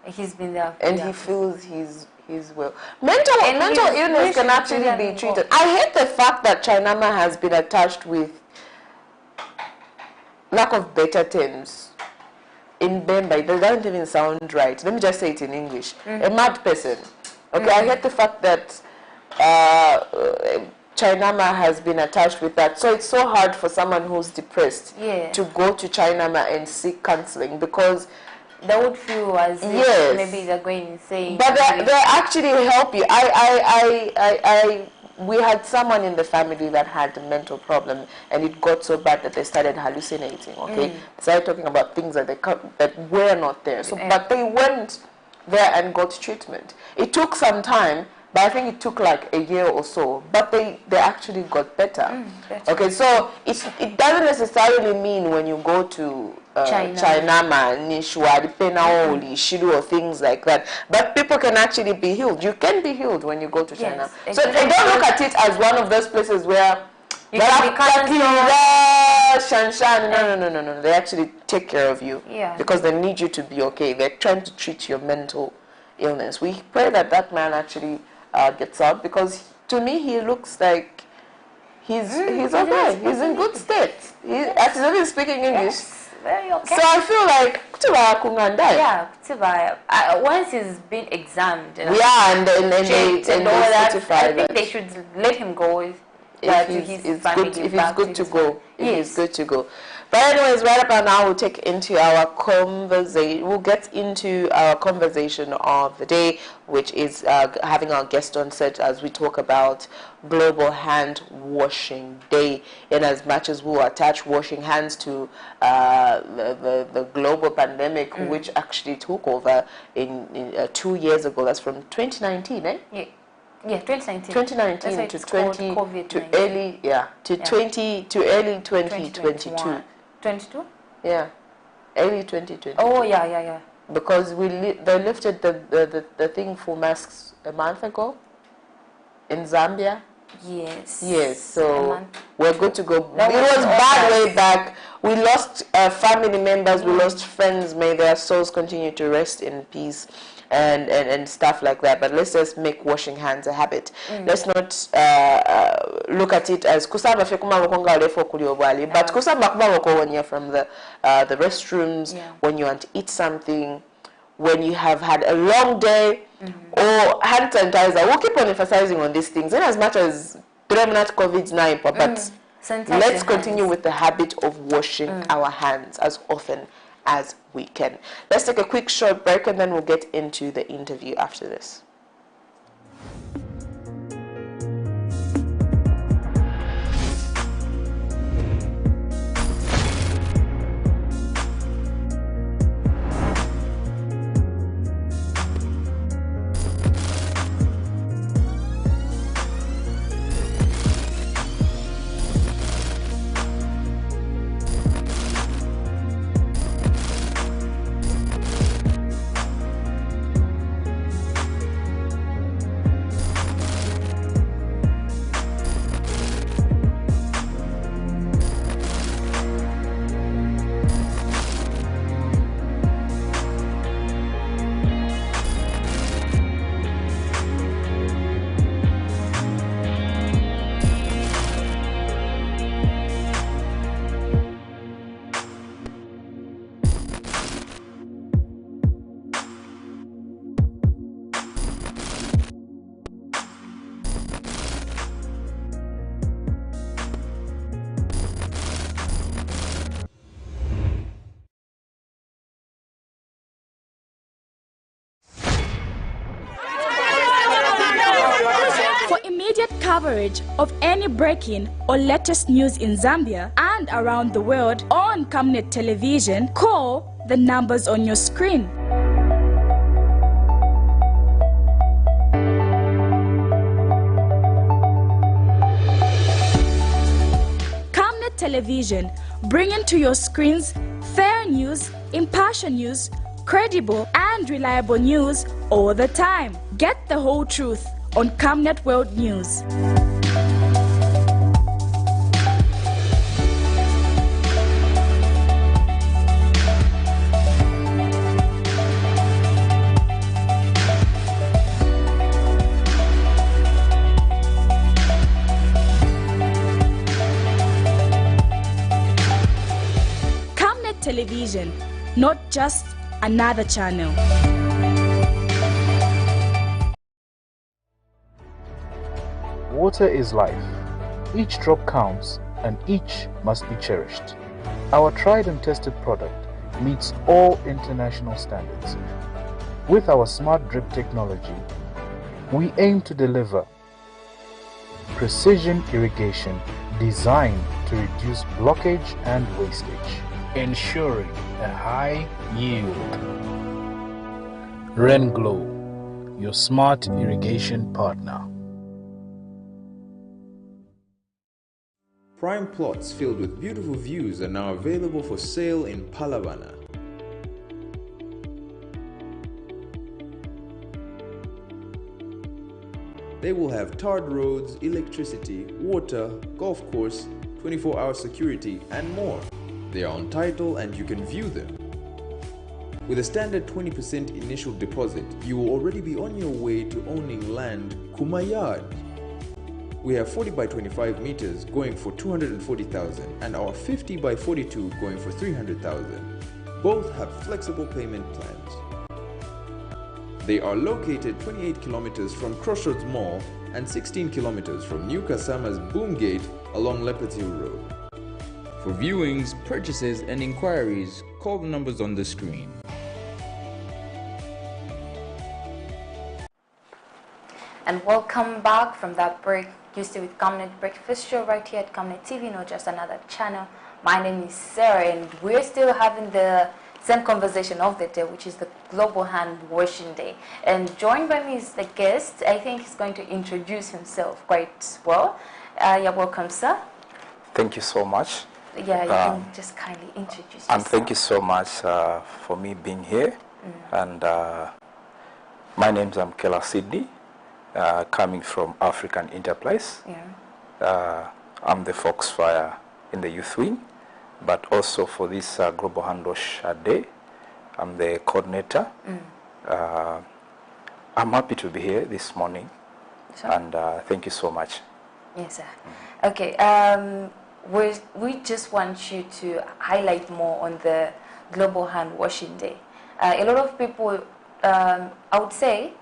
He's been there. And he feels he's well. Mental illness can actually be treated. I hate the fact that Chinama has been attached with, lack of better terms, in Bemba. It doesn't even sound right. Let me just say it in English. A mad person. Okay, I hate the fact that Chinama has been attached with that. So it's so hard for someone who's depressed to go to Chinama and seek counseling, because they would feel as if maybe they're going insane. But they actually help you. We had someone in the family that had a mental problem, and it got so bad that they started hallucinating. Okay, they started talking about things that that were not there. So, but they went there and got treatment. It took some time, but I think it took like a year or so. But they actually got better. Okay, so it doesn't necessarily mean when you go to Chinama, Nishwa, Penaoli, Shidu, or things like that. But people can actually be healed. You can be healed when you go to China. So they don't look at it as one of those places where you can No. They actually take care of you because they need you to be okay. They're trying to treat your mental illness. We pray that that man actually gets out, because to me he looks like he's okay. He's in good state. He's even speaking English. Very okay. So I feel like once he's been examined, and all that, I think they should let him go. If he's good to go. He's good to go. But anyways, right about now we'll take into our conversation. We'll get into our conversation of the day, which is having our guest on set as we talk about Global Hand Washing Day. In as much as we'll attach washing hands to the global pandemic, which actually took over in 2 years ago. That's from 2019, eh? Yeah, 2019. 2019 to 20 to early to 2022. 22? Yeah, early 2020. Oh yeah. Because they lifted the thing for masks a month ago in Zambia. Yes. So we're good to go. It was bad way back. We lost family members. We lost friends. May their souls continue to rest in peace. And stuff like that. But let's just make washing hands a habit. Let's not look at it as kusamba but kusamba when you're from the restrooms, when you want to eat something, when you have had a long day, or hand sanitizer. We'll keep on emphasizing on these things. And as much as COVID-19, but let's continue with the habit of washing our hands as often as we can. Let's take a quick short break, and then we'll get into the interview after this. Coverage of any breaking or latest news in Zambia and around the world on Camnet television, call the numbers on your screen. Camnet television, bringing to your screens fair news, impartial news, credible and reliable news all the time. Get the whole truth on Camnet World News. Television, not just another channel. Water is life. Each drop counts and each must be cherished. Our tried and tested product meets all international standards. With our smart drip technology, we aim to deliver precision irrigation designed to reduce blockage and wastage, ensuring a high yield. Rainglow, your smart irrigation partner. Prime plots filled with beautiful views are now available for sale in Palavana. They will have tarred roads, electricity, water, golf course, 24-hour security, and more. They are on title and you can view them. With a standard 20% initial deposit, you will already be on your way to owning land Kumayad. We have 40 by 25 meters going for 240,000 and our 50 by 42 going for 300,000. Both have flexible payment plans. They are located 28 kilometers from Crossroads Mall and 16 kilometers from New Kasama's Boom Gate along Leopards Hill Road. For viewings, purchases and inquiries, call the numbers on the screen. And welcome back from that break. You stay with Camnet Breakfast Show right here at Camnet TV, not just another channel. My name is Sarah and we're still having the same conversation of the day, which is the Global Hand Washing Day. And joined by me is the guest. I think he's going to introduce himself quite well. You're welcome, sir. Thank you so much. Yeah, you can just kindly introduce yourself. And thank you so much for me being here. And my name's Mkela Sydney, coming from African Enterprise. Yeah. I'm the Foxfire in the youth wing, but also for this Global Hand Wash Day, I'm the coordinator. I'm happy to be here this morning, and thank you so much. Yes, sir. Okay, we just want you to highlight more on the Global Hand Washing Day. A lot of people, I would say,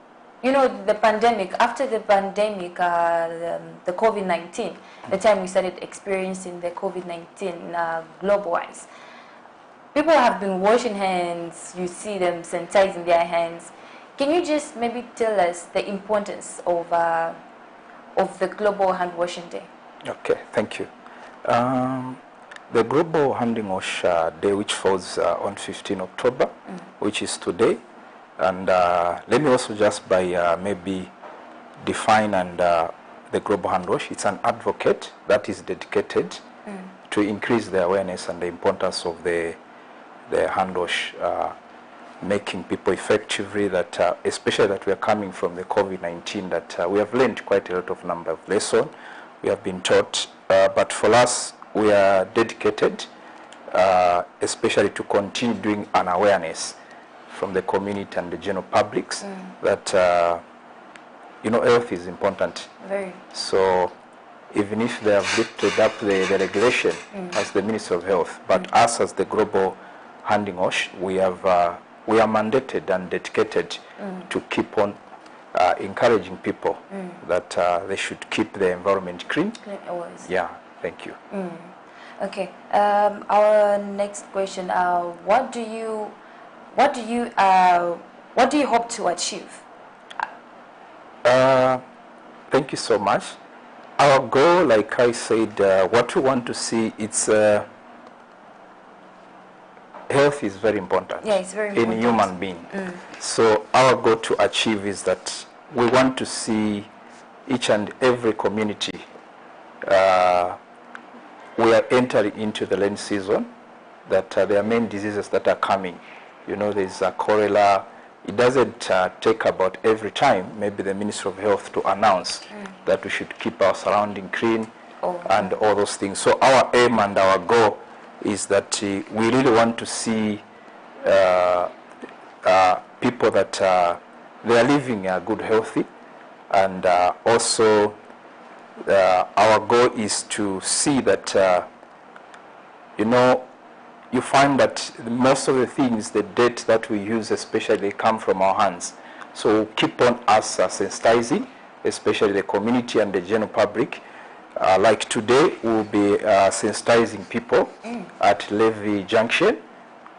you know, the pandemic, after the pandemic, the COVID-19, the time we started experiencing the COVID-19 global-wise, people have been washing hands, you see them sanitizing their hands. Can you just maybe tell us the importance of the Global Hand Washing Day? Okay, thank you. The Global Hand Wash Day, which falls on 15 October, which is today, and let me also just by maybe define and the Global Hand Wash. It's an advocate that is dedicated to increase the awareness and the importance of the hand wash, making people effectively that, especially that we are coming from the COVID-19, that we have learned quite a lot of number of lessons. We have been taught, but for us, we are dedicated, especially to continue doing an awareness from the community and the general publics that, you know, health is important. Very. So even if they have lifted up the regulation as the Ministry of Health, but us as the Global Hand Wash, we are mandated and dedicated to keep on encouraging people that they should keep the environment clean. Always. Yeah, thank you. Okay. Our next question: what do you hope to achieve? Thank you so much. Our goal, like I said, what we want to see, it's health is very important. Yeah, it's very important in human being. So our goal to achieve is that we want to see each and every community. We are entering into the rainy season, that there are many diseases that are coming. You know, there's cholera. It doesn't take about every time, maybe the Ministry of Health to announce that we should keep our surrounding clean and all those things. So our aim and our goal is that we really want to see people that they are living good, healthy, and also our goal is to see that, you know, you find that most of the things, the data that we use especially, they come from our hands. So keep on us sensitizing, especially the community and the general public. Like today, we'll be sensitizing people at Levy Junction,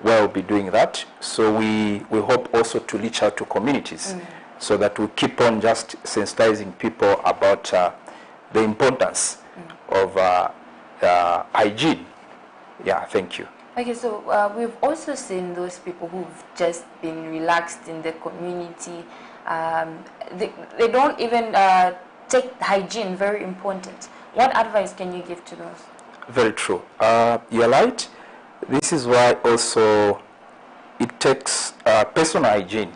where we'll be doing that. So we hope also to reach out to communities so that we keep on just sensitizing people about the importance of hygiene. Yeah, thank you. Okay, so we've also seen those people who've just been relaxed in the community. They don't even take hygiene very important. What advice can you give to those? Very true. You're right. This is why also it takes personal hygiene.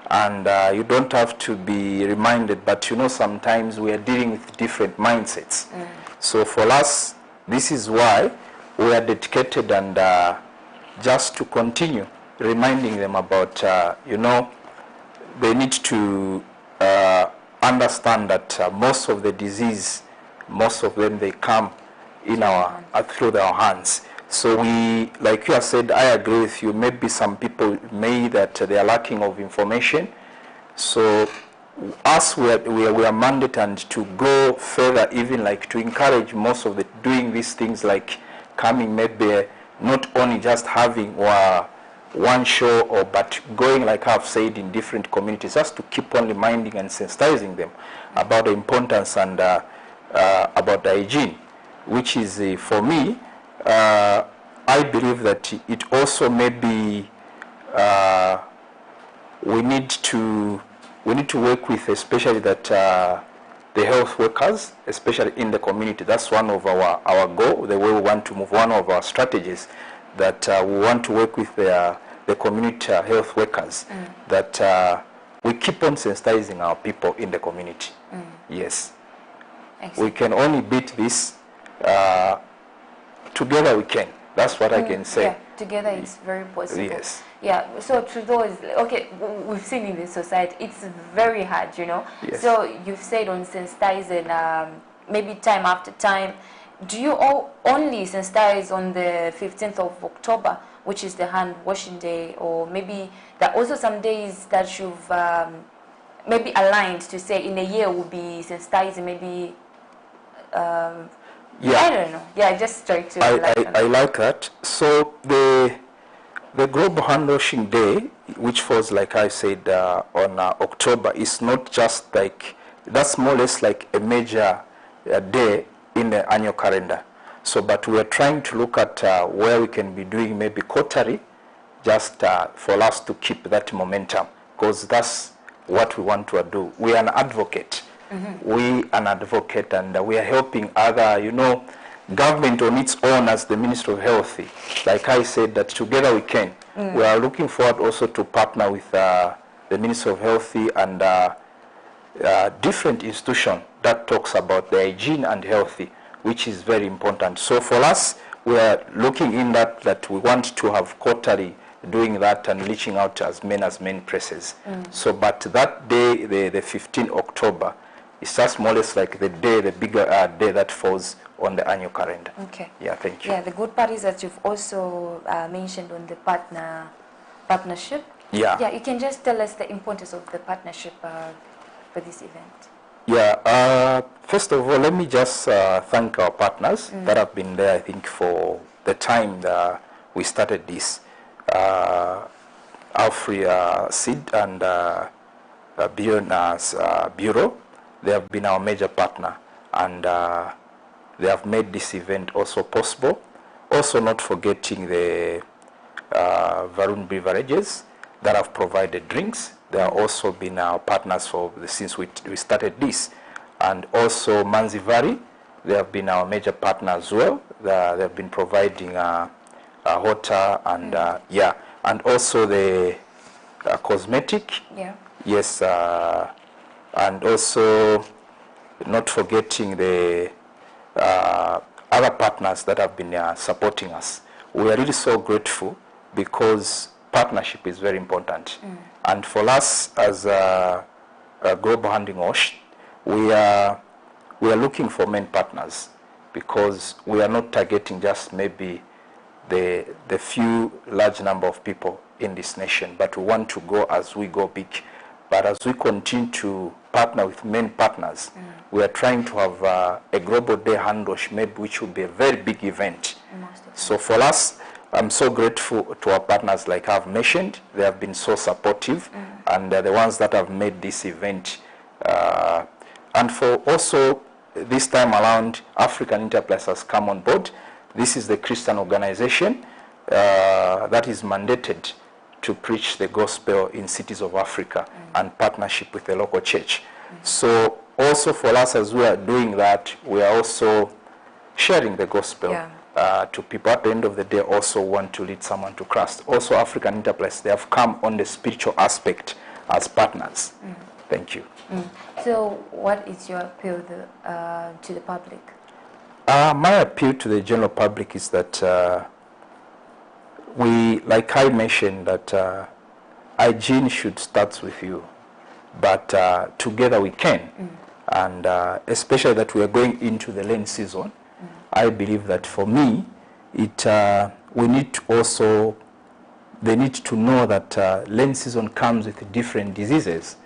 And you don't have to be reminded, but you know sometimes we are dealing with different mindsets. So for us, this is why we are dedicated and just to continue reminding them about, you know, they need to understand that most of the disease, most of them, they come in through our hands. So we, like you have said, I agree with you, maybe some people may that they are lacking of information. So us, we are mandated and to go further, even like to encourage most of the doing these things like coming maybe not only just having one show but going, like I've said, in different communities, just to keep on reminding and sensitizing them about the importance and about the hygiene, which is for me, I believe that it also may be we need to work with, especially that the health workers, especially in the community. That's one of our goal, the way we want to move, one of our strategies, that we want to work with the community health workers, that we keep on sensitizing our people in the community. Yes. Excellent. We can only beat this, together we can. That's what I can say. Yeah, together it's very possible. Yes. Yeah, so to those, okay, we've seen in the society, it's very hard, you know. Yes. So you've said on sensitizing, maybe time after time. Do you only sensitize on the 15th of October, which is the hand washing day, or maybe there are also some days that you've maybe aligned to say in a year we'll be sensitizing maybe, yeah. I don't know. Yeah, just try to I like that. So the Global Hand Washing Day, which falls, like I said, on October, is not just like, that's more or less like a major day in the annual calendar. So, but we are trying to look at where we can be doing maybe quarterly, just for us to keep that momentum, because that's what we want to do. We are an advocate. We are an advocate, and we are helping other, you know, government on its own as the Ministry of Health. Like I said, that together we can. We are looking forward also to partner with the Ministry of Health and different institution that talks about the hygiene and healthy, which is very important. So for us, we are looking in that we want to have quarterly doing that and reaching out to as many places. So, but that day, the 15th October, it's just more or less like the day, the bigger day that falls on the annual calendar. Okay. Yeah, thank you. Yeah, the good part is that you've also mentioned on the partnership. Yeah. Yeah, you can just tell us the importance of the partnership for this event. Yeah, first of all, let me just thank our partners that have been there, I think, for the time that we started this. Alfrey Seed and Biona's Bureau, they have been our major partner, and they have made this event also possible. Also not forgetting the Varun Beverages that have provided drinks. They have also been our partners since we started this. And also Manzivari, they have been our major partner as well. They have been providing water and yeah, and also the cosmetic. Yeah. Yes, and also not forgetting the other partners that have been supporting us. We are really so grateful because partnership is very important. And for us as a Global Handing Wash, we are looking for main partners, because we are not targeting just maybe the few large number of people in this nation, but we want to go as we go big. But as we continue to partner with many partners, we are trying to have a global day hand wash made, which will be a very big event. So for us, I'm so grateful to our partners like I've mentioned. They have been so supportive, and they're the ones that have made this event. And for also this time around, African Enterprise has come on board. This is the Christian organization that is mandated to preach the gospel in cities of Africa and partnership with the local church. So also for us, as we are doing that, we are also sharing the gospel to people. At the end of the day, also want to lead someone to Christ. Also African Enterprise, they have come on the spiritual aspect as partners. Thank you. So what is your appeal to the public? My appeal to the general public is that we, like I mentioned, that hygiene should start with you, but together we can. And especially that we are going into the rain season, I believe that for me, we need to also, they need to know that rain season comes with different diseases.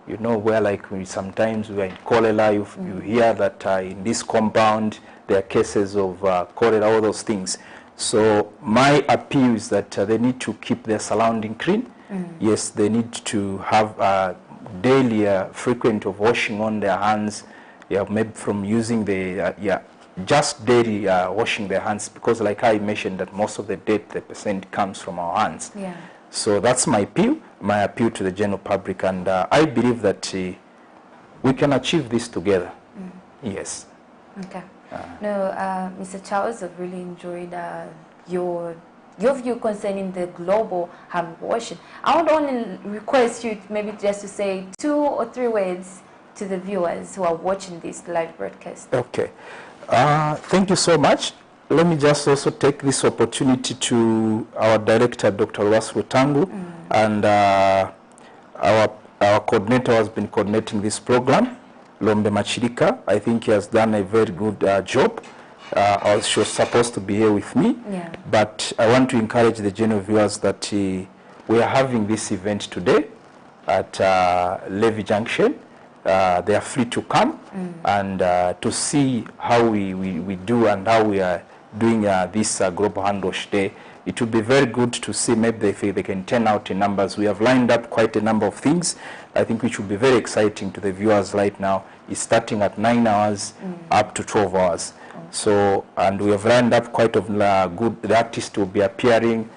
You know, where like sometimes we are in cholera, you hear that in this compound there are cases of cholera, all those things. So my appeal is that they need to keep their surrounding clean. Yes, they need to have daily frequent of washing on their hands. Maybe from using the just daily washing their hands, because like I mentioned that most of the death, the percent comes from our hands. So that's my appeal to the general public, and I believe that we can achieve this together. Yes. Okay. No, Mr. Charles, I've really enjoyed your view concerning the global hand washing. I would only request you maybe just to say 2 or 3 words to the viewers who are watching this live broadcast. Okay. Thank you so much. Let me just also take this opportunity to our director, Dr. Russell Tangu, and our coordinator has been coordinating this program, Lombe Machirika. I think he has done a very good job. She was supposed to be here with me, but I want to encourage the general viewers that we are having this event today at Levy Junction. They are free to come and to see how we do and how we are doing this Global Hand Wash Day. It would be very good to see maybe if they can turn out in numbers. We have lined up quite a number of things, I think, which will be very exciting to the viewers right now. It's starting at 9 hours up to 12 hours. So, and we have lined up quite a good, the artists will be appearing,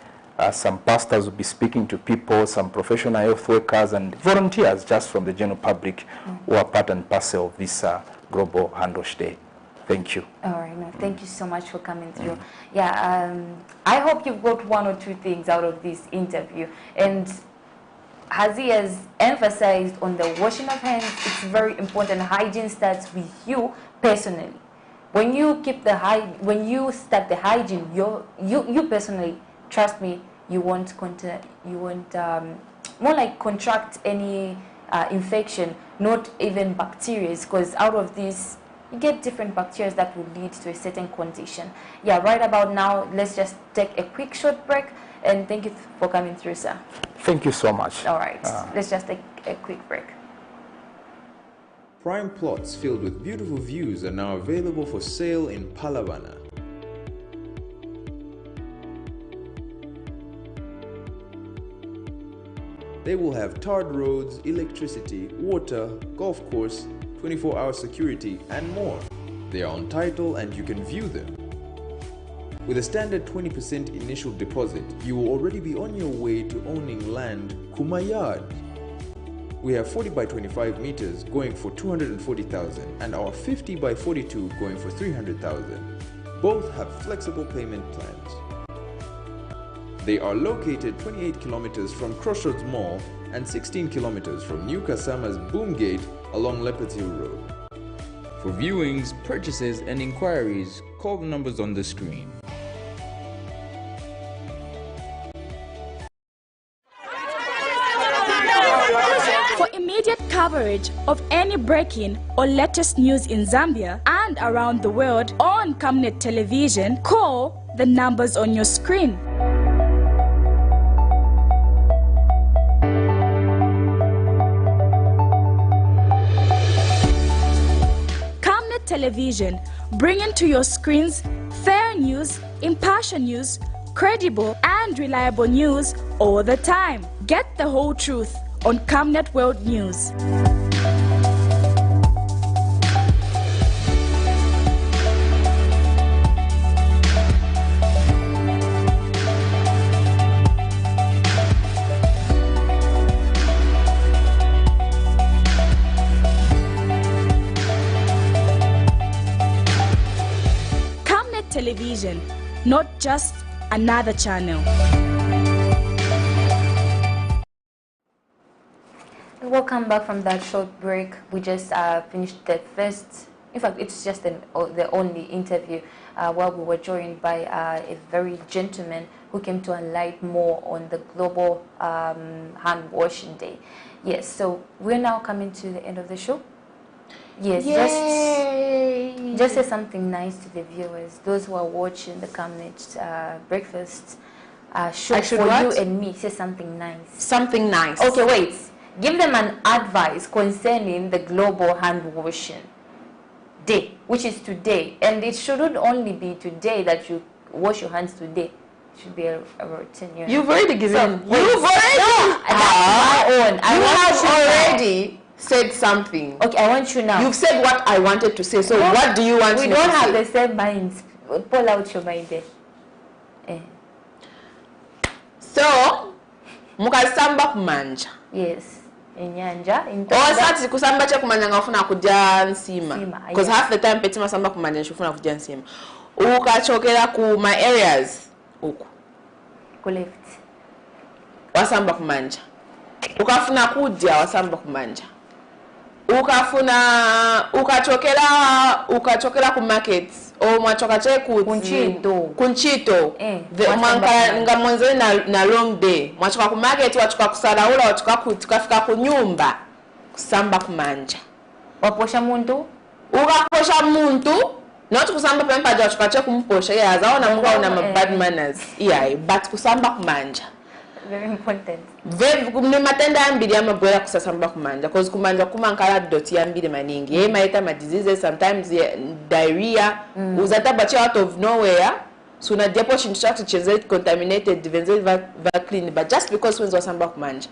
some pastors will be speaking to people, some professional health workers and volunteers just from the general public who are part and parcel of this Global Hand Wash Day. Thank you. All right, no, thank you so much for coming through. I hope you've got 1 or 2 things out of this interview. And as he has emphasized on the washing of hands, it's very important. Hygiene starts with you personally. When you keep the when you start the hygiene, you personally, trust me, you won't more like contract any infection, not even bacteria, because out of this you get different bacteria that will lead to a certain condition. Right about now, let's just take a quick short break, and thank you for coming through, sir. Thank you so much. All right, let's just take a quick break. Prime plots filled with beautiful views are now available for sale in Palavana. They will have tarred roads, electricity, water, golf course, 24-hour security, and more. They are on title and you can view them. With a standard 20% initial deposit, you will already be on your way to owning land Kumayad. We have 40 by 25 meters going for 240,000 and our 50 by 42 going for 300,000. Both have flexible payment plans. They are located 28 kilometers from Crossroads Mall and 16 kilometers from New Kasama's Boom Gate along Leopards Hill Road. For viewings, purchases and inquiries, call the numbers on the screen. For immediate car coverage of any breaking or latest news in Zambia and around the world on Camnet Television, call the numbers on your screen. Camnet Television, bringing to your screens fair news, impartial news, credible and reliable news all the time. Get the whole truth on Camnet World News. Camnet Television, not just another channel. Welcome back from that short break. We just finished the first, in fact, it's just the only interview where we were joined by a very gentleman who came to enlighten more on the global hand washing day. Yes, so we're now coming to the end of the show. Yes, just say something nice to the viewers, those who are watching the Camnet breakfast show for you and me. Say something nice. Something nice. Okay, wait. Give them an advice concerning the global hand washing day, which is today. And it shouldn't only be today that you wash your hands today. It should be a routine. You know? You've already given. So, you've already. No, that's my own. You have already said something. Okay, I want you now. You've said what I wanted to say. So what do you want me to say? We don't have the same minds. Pull out your mind there. So, mukasamba kumanja. Yes. Inyanja. Osati kusamba cha kumanja ngafuna kujja nsima. Because half the time petima samba kumanja nshufuna kujja nsima. Ukachokera ku my areas uku. Ku left. Wasamba kumanja. Ukafuna kudya wasamba kumanja. Ukachokera ku markets o mwachoka che kunchito nga mwanzo na long day mwachoka ku market wachoka kusalaula wachoka tukafika ku nyumba kusamba kumanja waposha muntu ukaposha muntu not kusamba pempa wachoka che kumposha yazaona mungu una bad manners but kusamba kumanja. Very important. Ni matenda ambili amabwera kusasamba kumanja because kumanja kumankala doti ambili maningi ye maita ma diseases sometimes diarrhea uzata bachi out of nowhere so na depo chintu chenze contaminated venze va clean but just because wenzo wasamba kumanja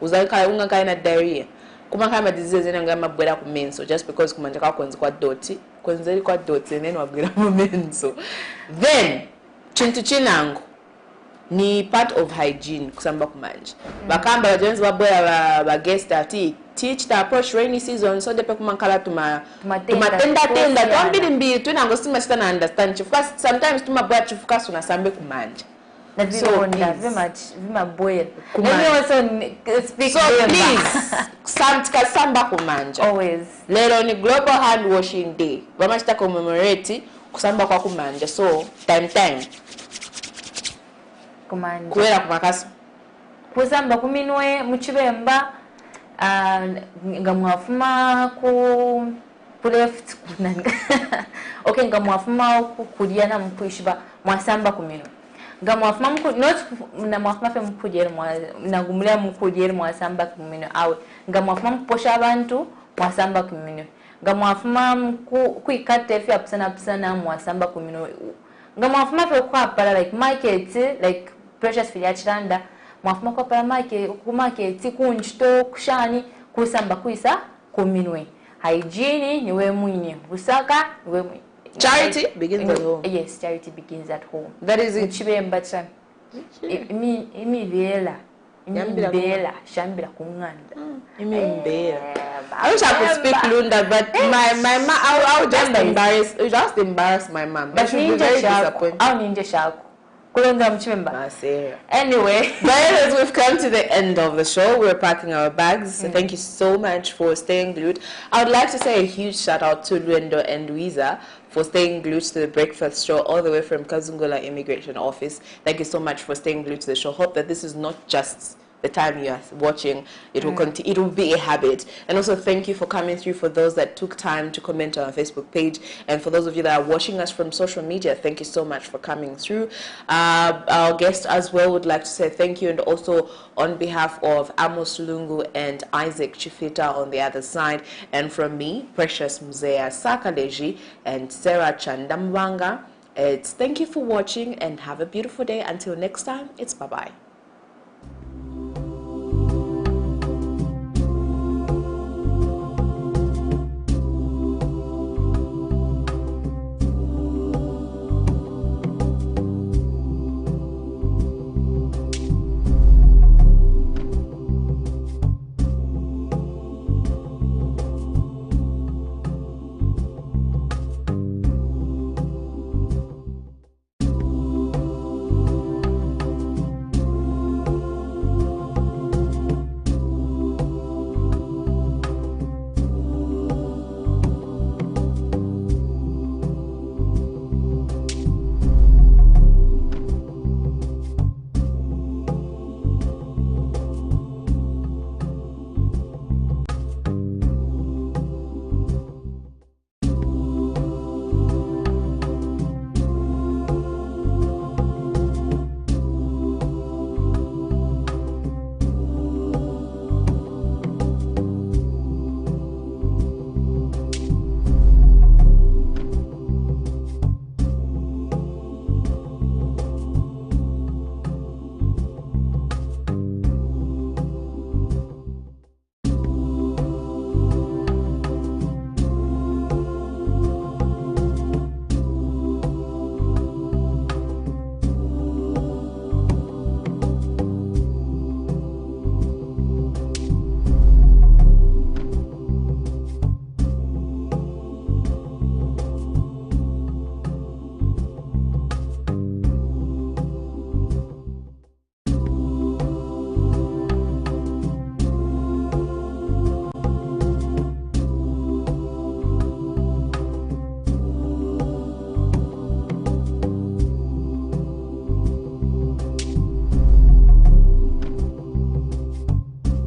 uzaka unga kaina diarrhea kumankala ma diseases ene ngama bwera ku menso just because kumanja kwa kwenzi kwa doti kwenzi kwa doti ene wabwera mu menso then chintu chinango ni part of hygiene kusamba kumanja bakamba bajenzi baboya ba guest ati teach the approach rainy season so depe kumankala tumatenda twambili mbili twinango sima sita na understand chifuka sometimes tumaboya chifuka sunasambe kumanja na vilonda vima boil let me also speak so please kasamba kumanja always lero ni global hand washing day bamachita commemorate kusamba kwa kumanja so time kumanja kuwera kumakasi kusamba kuminwe muchibemba nga mwafuma ku left kunanga okay nga mwafuma kukulya na mpuishiba mwasamba kuminwe nga mwafuma not na mwafuma fe mukujere na gumula mukujere mwasamba kuminwe awe nga mwafuma mposha abantu mwasamba kuminwe nga mwafuma kuikate fe apsana mwasamba kuminwe nga mwafuma fe kwa para like market like precious fili achiranda mwafuma kwa para market kunchito kushani kusamba kuisa kuminwe hygiene niwe mwini busaka niwe mwini. Charity begins at home. Yes, charity begins at home. That is it. Chibemba cha imi bela shambira kunganda I wish I could speak Lunda, but my mom, I would just embarrass my mom. But she would be very disappointed. Anyway, but we've come to the end of the show. We're packing our bags. So thank you so much for staying glued. I would like to say a huge shout out to Luendo and Luisa for staying glued to the breakfast show all the way from Kazungola Immigration Office. Thank you so much for staying glued to the show. Hope that this is not just the time you are watching, it will continue. It will be a habit. And also, thank you for coming through. For those that took time to comment on our Facebook page, and for those of you that are watching us from social media, thank you so much for coming through. Our guest as well would like to say thank you, and also on behalf of Amos Lungu and Isaac Chifita on the other side, and from me, Precious Mzea Sakaleji and Sarah Chandamwanga. It's thank you for watching and have a beautiful day. Until next time, it's bye-bye.